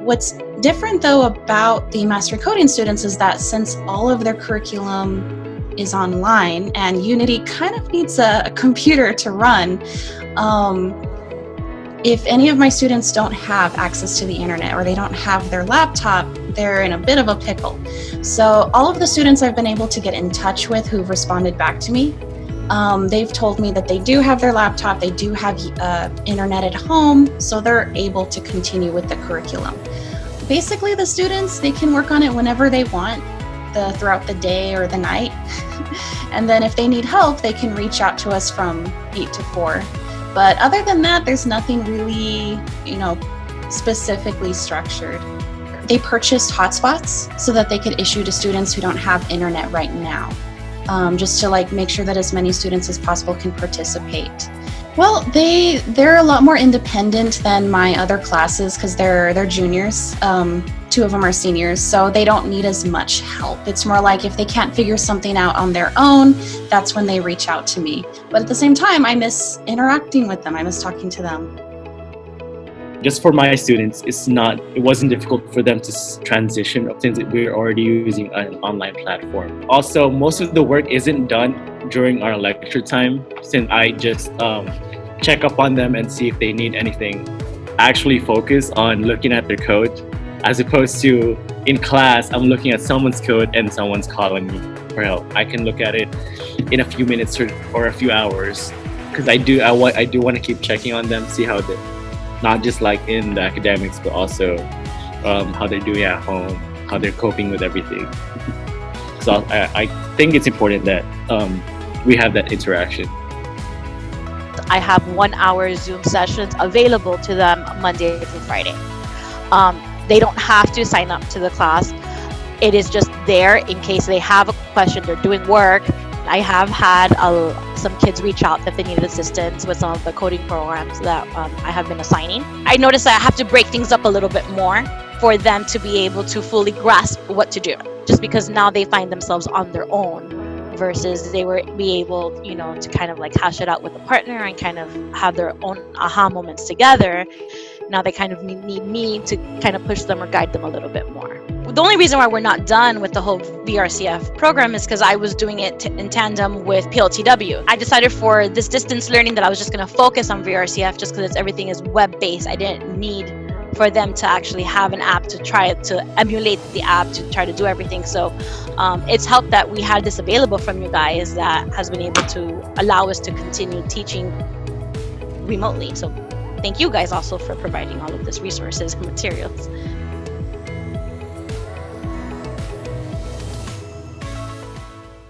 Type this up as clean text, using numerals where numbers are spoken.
What's different though about the Mastery Coding students is that since all of their curriculum is online and Unity kind of needs a computer to run, if any of my students don't have access to the internet or they don't have their laptop, they're in a bit of a pickle. So all of the students I've been able to get in touch with who've responded back to me, they've told me that they do have their laptop, they do have internet at home, so they're able to continue with the curriculum. Basically, the students, they can work on it whenever they want, throughout the day or the night. And then if they need help, they can reach out to us from 8 to 4. But other than that, there's nothing really, specifically structured. They purchased hotspots so that they could issue to students who don't have internet right now, just to make sure that as many students as possible can participate. Well, they're a lot more independent than my other classes because they're juniors. 2 of them are seniors, so they don't need as much help. It's more like if they can't figure something out on their own, that's when they reach out to me. But at the same time, I miss interacting with them. I miss talking to them. Just for my students, it wasn't difficult for them to transition since we're already using an online platform. Also, most of the work isn't done during our lecture time, since I just check up on them and see if they need anything. I actually focus on looking at their code, as opposed to in class, I'm looking at someone's code and someone's calling me for help. I can look at it in a few minutes or a few hours, because I do want to keep checking on them, see how they're, not just in the academics, but also how they're doing at home, how they're coping with everything. So I think it's important that we have that interaction. I have 1-hour Zoom sessions available to them Monday through Friday. They don't have to sign up to the class. It is just there in case they have a question, they're doing work. I have had some kids reach out that they needed assistance with some of the coding programs that I have been assigning. I noticed that I have to break things up a little bit more for them to be able to fully grasp what to do, just because now they find themselves on their own versus they were be able, to kind of hash it out with a partner and kind of have their own aha moments together. Now they kind of need me to kind of push them or guide them a little bit more. The only reason why we're not done with the whole VRCF program is because I was doing it in tandem with PLTW. I decided for this distance learning that I was just going to focus on VRCF just because everything is web-based. I didn't need for them to actually have an app to try to emulate the app to try to do everything. So it's helped that we had this available from you guys that has been able to allow us to continue teaching remotely. So thank you guys also for providing all of this resources and materials.